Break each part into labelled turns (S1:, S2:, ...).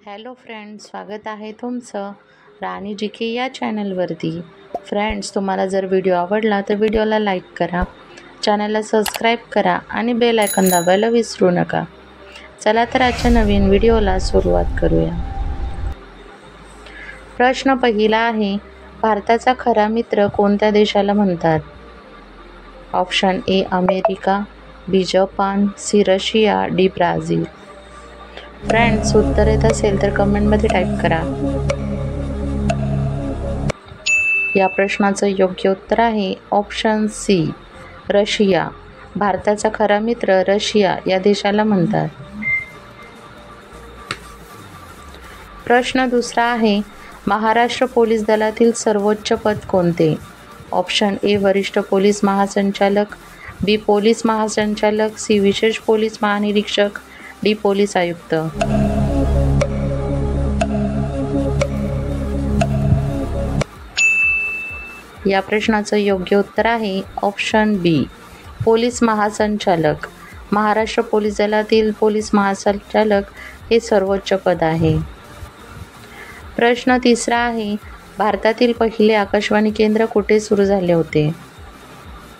S1: Hello friends, स्वागत आहे तुमचं राणी जी के या चॅनलवरती. फ्रेंड्स, तुम्हाला जर व्हिडिओ आवडला तर व्हिडिओला लाईक करा, चॅनलला सबस्क्राईब करा आणि बेल आयकॉन दाबायला विसरू नका. चला तर आजच्या नवीन व्हिडिओला सुरुवात करूया. प्रश्न पहिला आहे, भारताचा खरा मित्र कोणत्या देशाला म्हणतात? Option A America, B Japan, C Russia, D Brazil. Friends, उत्तर येत असेल तर कमेंटमध्ये टाईप करा. या प्रश्नाचं योग्य उत्तर आहे ऑप्शन सी रशिया. भारताचा खरा मित्र रशिया या देशाला म्हणतात. प्रश्न दुसरा आहे, महाराष्ट्र पोलीस दलातील सर्वोच्च पद कोणते? ऑप्शन ए वरिष्ठ पोलीस महासंचालक, बी पोलीस महासंचालक, सी विशेष पोलीस महानिरीक्षक, डी पोलीस आयुक्त. या प्रश्नाचं योग्य उत्तर आहे ऑप्शन बी पोलीस महासंचालक. महाराष्ट्र पोलीस दलातील पोलीस महासंचालक हे सर्वोच्च पद आहे. प्रश्न तिसरा आहे, भारतातील पहिले आकाशवाणी केंद्र कुठे सुरू झाले होते?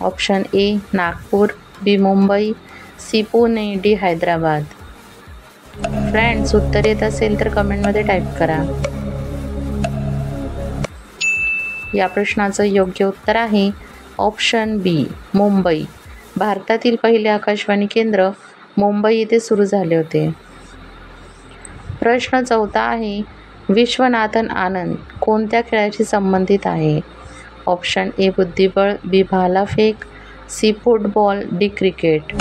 S1: Option A Nagpur, B Mumbai, C Pune, D Hyderabad. Friends, उत्तर येत असेल तर कमेंटमध्ये टाईप करा. या प्रश्नाचं योग्य उत्तर आहे ऑप्शन बी मुंबई. भारतातील पहिले आकाशवाणी केंद्र मुंबई येथे सुरू झाले होते. प्रश्न चौथा आहे, विश्वनाथन आनंद कोणत्या खेळाशी संबंधित आहे? ऑप्शन ए बुद्धिबळ, बी भालाफेक, सी फुटबॉल, डी क्रिकेट.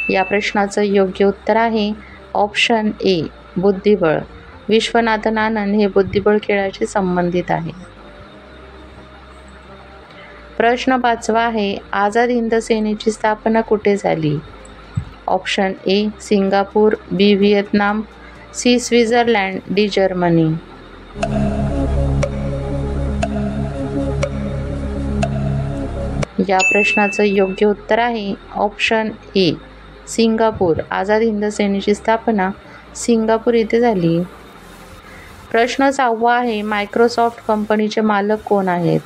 S1: या प्रश्नाचं योग्य उत्तर आहे ऑप्शन ए बुद्धिबळ. विश्वनाथन आनंद हे बुद्धिबळ खेळाशी संबंधित आहे. प्रश्न पाचवा आहे, आझाद हिंद सेनेची स्थापना कुठे झाली? Option A Singapore, B Vietnam, C Switzerland, D Germany. या प्रश्नाचं योग्य उत्तर आहे option A Singapore. Azad Hind सेनेची स्थापना सिंगापूर येथे झाली. प्रश्न सहावा आहे, मायक्रोसॉफ्ट कंपनीचे मालक कोण आहेत?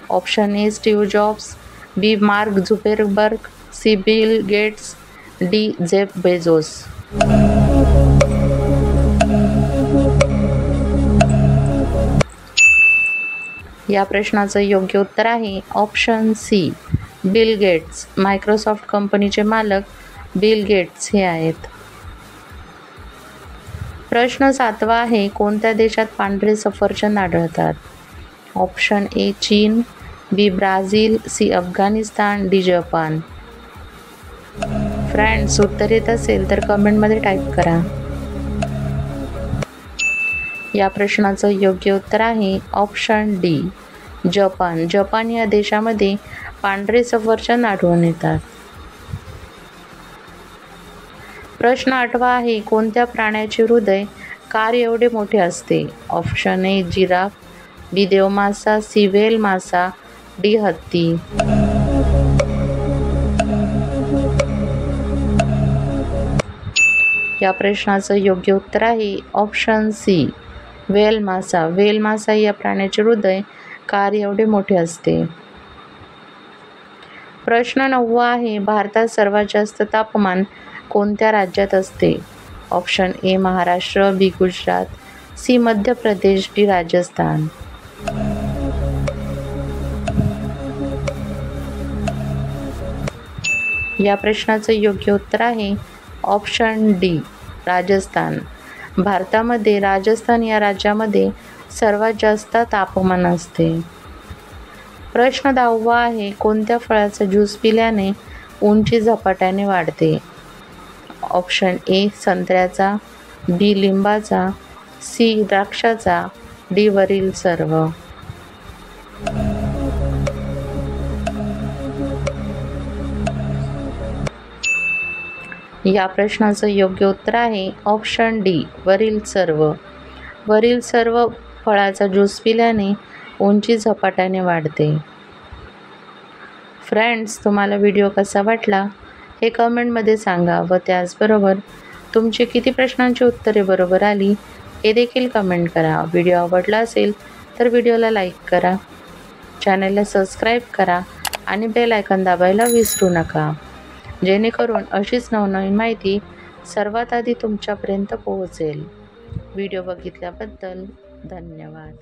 S1: Option A Steve Jobs, B Mark Zuckerberg, C Bill Gates, D Jeff Bezos. या प्रश्नाचं योग्य उत्तर आहे option C Bill Gates. Microsoft कंपनीचे मालक बिल गेट्स हे आहेत. प्रश्न सातवा आहे, कोणत्या देशात पांढरे सफरचंद आढळतात? ऑप्शन ए चीन, B Brazil, C Afghanistan, D Japan. Friends, उत्तर येत असेल तर कमेंटमध्ये टाईप करा. या प्रश्नाचं योग्य उत्तर आहे ऑप्शन डी जपान. जपान या देशामध्ये पांढरे सफरचंद आढळून येतात. प्रश्न आठवा आहे, कोणत्या प्राण्याचे हृदय कार एवढे मोठे असते? ऑप्शन ए जिराफ, बी देवमासा, सी व्हेल मासा, डी हत्ती. या प्रश्नाचं योग्य उत्तर आहे ऑप्शन सी व्हेल मासा. व्हेल मासा या प्राण्याचे हृदय कार एवढे मोठे असते. प्रश्न नववा आहे, भारतात सर्वात जास्त तापमान कोणत्या राज्यात असते? Option A Maharashtra, B Gujarat, C Madhya Pradesh, D Rajasthan. या प्रश्नाचं योग्य उत्तर आहे ऑप्शन डी राजस्थान. भारतामध्ये राजस्थान या राज्यामध्ये सर्वात जास्त तापमान असते. प्रश्न 10वा आहे, कोणत्या फळाचा ज्यूस पिल्याने उंची झपाट्याने वाढते? ऑप्शन ए संत्र्याचा, बी लिंबाचा, सी द्राक्षाचा, डी वरील सर्व. या प्रश्नाचं योग्य उत्तर आहे ऑप्शन डी वरील सर्व. वरील सर्व फळाचा ज्यूस पिल्याने उंची झपाट्याने वाढते. फ्रेंड्स, तुम्हाला व्हिडिओ कसा वाटला हे कमेंटमध्ये सांगा व त्याचबरोबर तुमची किती प्रश्नांची उत्तरे बरोबर आली हे देखील कमेंट करा. व्हिडिओ आवडला असेल तर व्हिडिओला लाईक करा, चॅनलला सबस्क्राईब करा आणि बेल आयकॉन दाबायला विसरू नका, जेणेकरून अशीच नवनवीन माहिती सर्वात आधी तुमच्यापर्यंत पोहोचेल. व्हिडिओ बघितल्याबद्दल धन्यवाद.